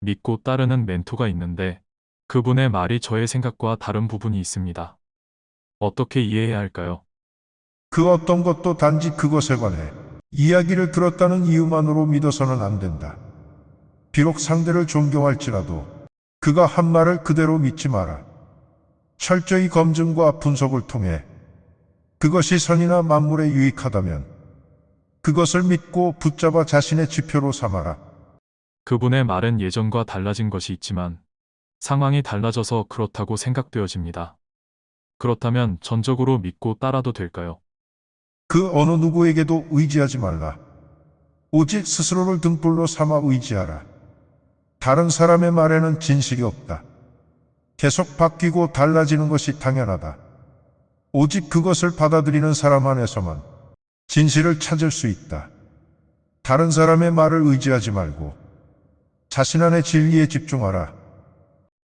믿고 따르는 멘토가 있는데 그분의 말이 저의 생각과 다른 부분이 있습니다. 어떻게 이해해야 할까요? 그 어떤 것도 단지 그것에 관해 이야기를 들었다는 이유만으로 믿어서는 안 된다. 비록 상대를 존경할지라도 그가 한 말을 그대로 믿지 마라. 철저히 검증과 분석을 통해 그것이 선이나 만물에 유익하다면 그것을 믿고 붙잡아 자신의 지표로 삼아라. 그분의 말은 예전과 달라진 것이 있지만 상황이 달라져서 그렇다고 생각되어집니다. 그렇다면 전적으로 믿고 따라도 될까요? 그 어느 누구에게도 의지하지 말라. 오직 스스로를 등불로 삼아 의지하라. 다른 사람의 말에는 진실이 없다. 계속 바뀌고 달라지는 것이 당연하다. 오직 그것을 받아들이는 사람 안에서만 진실을 찾을 수 있다. 다른 사람의 말을 의지하지 말고 자신 안의 진리에 집중하라.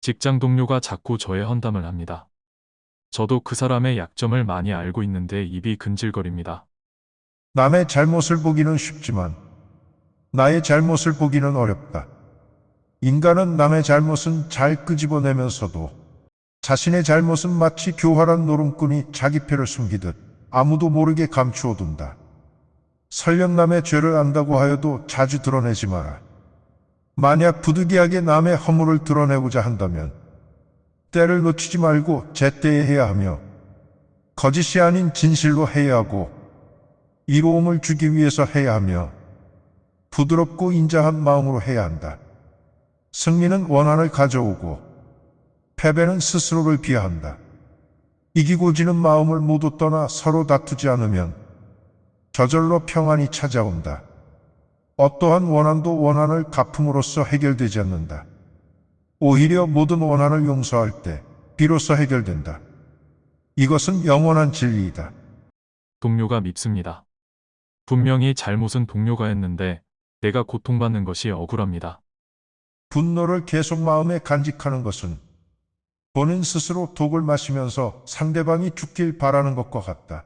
직장 동료가 자꾸 저의 헌담을 합니다. 저도 그 사람의 약점을 많이 알고 있는데 입이 근질거립니다. 남의 잘못을 보기는 쉽지만 나의 잘못을 보기는 어렵다. 인간은 남의 잘못은 잘 끄집어내면서도 자신의 잘못은 마치 교활한 노름꾼이 자기 패를 숨기듯 아무도 모르게 감추어둔다. 설령 남의 죄를 안다고 하여도 자주 드러내지 마라. 만약 부득이하게 남의 허물을 드러내고자 한다면 때를 놓치지 말고 제때에 해야 하며 거짓이 아닌 진실로 해야 하고 이로움을 주기 위해서 해야 하며 부드럽고 인자한 마음으로 해야 한다. 승리는 원한을 가져오고 패배는 스스로를 비하한다. 이기고 지는 마음을 모두 떠나 서로 다투지 않으면 저절로 평안이 찾아온다. 어떠한 원한도 원한을 갚음으로써 해결되지 않는다. 오히려 모든 원한을 용서할 때 비로소 해결된다. 이것은 영원한 진리이다. 동료가 밉습니다. 분명히 잘못은 동료가 했는데 내가 고통받는 것이 억울합니다. 분노를 계속 마음에 간직하는 것은 본인 스스로 독을 마시면서 상대방이 죽길 바라는 것과 같다.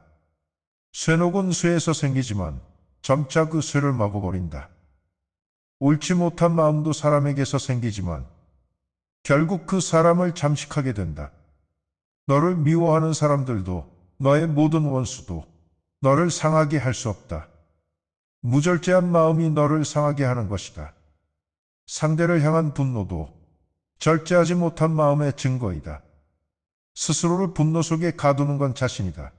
쇠녹은 쇠에서 생기지만 점차 그 쇠를 먹어버린다. 옳지 못한 마음도 사람에게서 생기지만 결국 그 사람을 잠식하게 된다. 너를 미워하는 사람들도 너의 모든 원수도 너를 상하게 할 수 없다. 무절제한 마음이 너를 상하게 하는 것이다. 상대를 향한 분노도 절제하지 못한 마음의 증거이다. 스스로를 분노 속에 가두는 건 자신이다.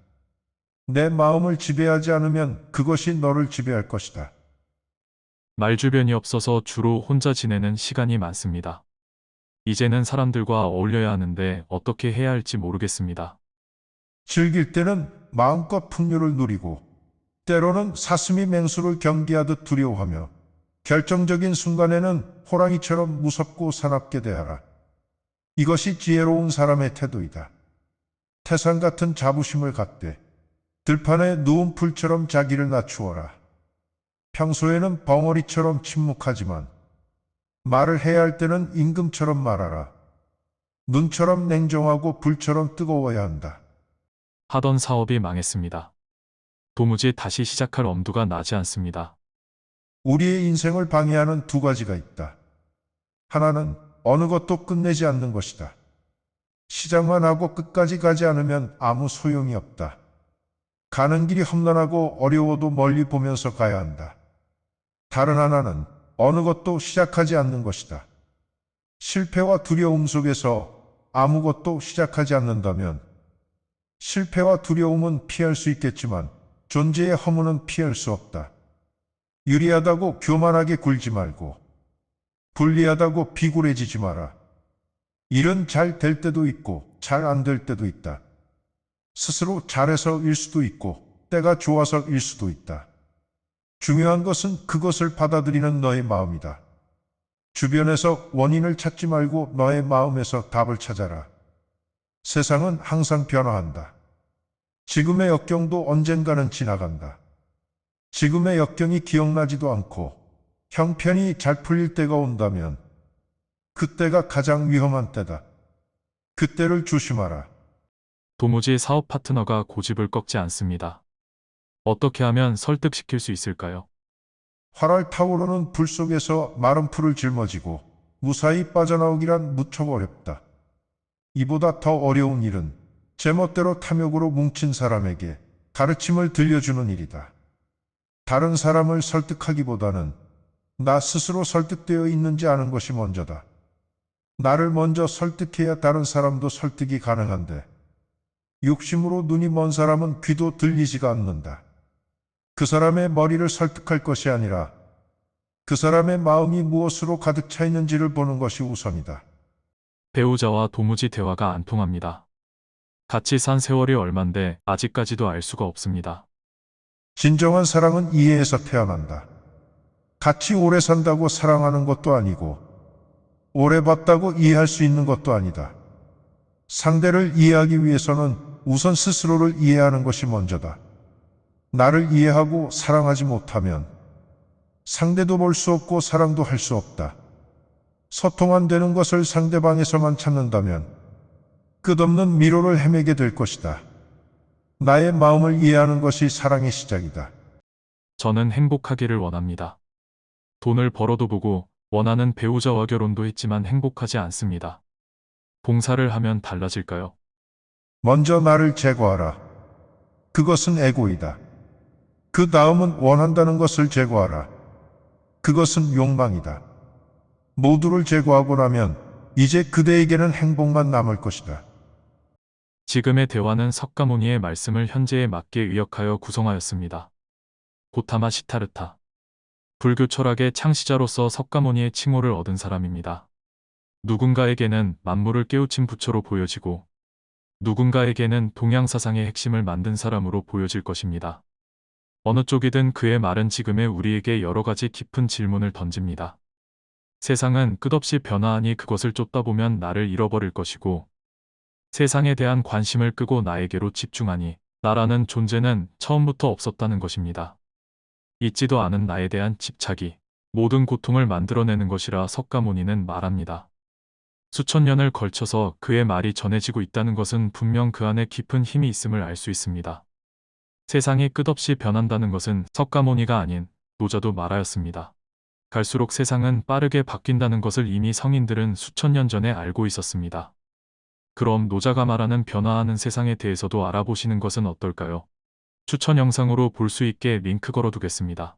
내 마음을 지배하지 않으면 그것이 너를 지배할 것이다. 말주변이 없어서 주로 혼자 지내는 시간이 많습니다. 이제는 사람들과 어울려야 하는데 어떻게 해야 할지 모르겠습니다. 즐길 때는 마음껏 풍요를 누리고 때로는 사슴이 맹수를 경계하듯 두려워하며 결정적인 순간에는 호랑이처럼 무섭고 사납게 대하라. 이것이 지혜로운 사람의 태도이다. 태산 같은 자부심을 갖되 들판에 누운 풀처럼 자기를 낮추어라. 평소에는 벙어리처럼 침묵하지만 말을 해야 할 때는 임금처럼 말하라. 눈처럼 냉정하고 불처럼 뜨거워야 한다. 하던 사업이 망했습니다. 도무지 다시 시작할 엄두가 나지 않습니다. 우리의 인생을 방해하는 두 가지가 있다. 하나는 어느 것도 끝내지 않는 것이다. 시작만 하고 끝까지 가지 않으면 아무 소용이 없다. 가는 길이 험난하고 어려워도 멀리 보면서 가야 한다. 다른 하나는 어느 것도 시작하지 않는 것이다. 실패와 두려움 속에서 아무것도 시작하지 않는다면 실패와 두려움은 피할 수 있겠지만 존재의 허무는 피할 수 없다. 유리하다고 교만하게 굴지 말고 불리하다고 비굴해지지 마라. 일은 잘 될 때도 있고 잘 안 될 때도 있다. 스스로 잘해서일 수도 있고 때가 좋아서일 수도 있다. 중요한 것은 그것을 받아들이는 너의 마음이다. 주변에서 원인을 찾지 말고 너의 마음에서 답을 찾아라. 세상은 항상 변화한다. 지금의 역경도 언젠가는 지나간다. 지금의 역경이 기억나지도 않고 형편이 잘 풀릴 때가 온다면 그때가 가장 위험한 때다. 그때를 조심하라. 도무지 사업 파트너가 고집을 꺾지 않습니다. 어떻게 하면 설득시킬 수 있을까요? 활활 타오르는 불 속에서 마른 풀을 짊어지고 무사히 빠져나오기란 무척 어렵다. 이보다 더 어려운 일은 제멋대로 탐욕으로 뭉친 사람에게 가르침을 들려주는 일이다. 다른 사람을 설득하기보다는 나 스스로 설득되어 있는지 아는 것이 먼저다. 나를 먼저 설득해야 다른 사람도 설득이 가능한데 욕심으로 눈이 먼 사람은 귀도 들리지가 않는다. 그 사람의 머리를 설득할 것이 아니라 그 사람의 마음이 무엇으로 가득 차 있는지를 보는 것이 우선이다. 배우자와 도무지 대화가 안 통합니다. 같이 산 세월이 얼만데 아직까지도 알 수가 없습니다. 진정한 사랑은 이해에서 태어난다. 같이 오래 산다고 사랑하는 것도 아니고 오래 봤다고 이해할 수 있는 것도 아니다. 상대를 이해하기 위해서는 우선 스스로를 이해하는 것이 먼저다. 나를 이해하고 사랑하지 못하면 상대도 볼 수 없고 사랑도 할 수 없다. 소통 안 되는 것을 상대방에서만 찾는다면 끝없는 미로를 헤매게 될 것이다. 나의 마음을 이해하는 것이 사랑의 시작이다. 저는 행복하기를 원합니다. 돈을 벌어도 보고 원하는 배우자와 결혼도 했지만 행복하지 않습니다. 봉사를 하면 달라질까요? 먼저 나를 제거하라. 그것은 에고이다. 그 다음은 원한다는 것을 제거하라. 그것은 욕망이다. 모두를 제거하고 나면 이제 그대에게는 행복만 남을 것이다. 지금의 대화는 석가모니의 말씀을 현재에 맞게 의역하여 구성하였습니다. 고타마 시타르타. 불교 철학의 창시자로서 석가모니의 칭호를 얻은 사람입니다. 누군가에게는 만물을 깨우친 부처로 보여지고 누군가에게는 동양 사상의 핵심을 만든 사람으로 보여질 것입니다. 어느 쪽이든 그의 말은 지금의 우리에게 여러 가지 깊은 질문을 던집니다. 세상은 끝없이 변화하니 그것을 쫓다 보면 나를 잃어버릴 것이고 세상에 대한 관심을 끄고 나에게로 집중하니 나라는 존재는 처음부터 없었다는 것입니다. 있지도 않은 나에 대한 집착이 모든 고통을 만들어내는 것이라 석가모니는 말합니다. 수천 년을 걸쳐서 그의 말이 전해지고 있다는 것은 분명 그 안에 깊은 힘이 있음을 알 수 있습니다. 세상이 끝없이 변한다는 것은 석가모니가 아닌 노자도 말하였습니다. 갈수록 세상은 빠르게 바뀐다는 것을 이미 성인들은 수천 년 전에 알고 있었습니다. 그럼 노자가 말하는 변화하는 세상에 대해서도 알아보시는 것은 어떨까요? 추천 영상으로 볼 수 있게 링크 걸어두겠습니다.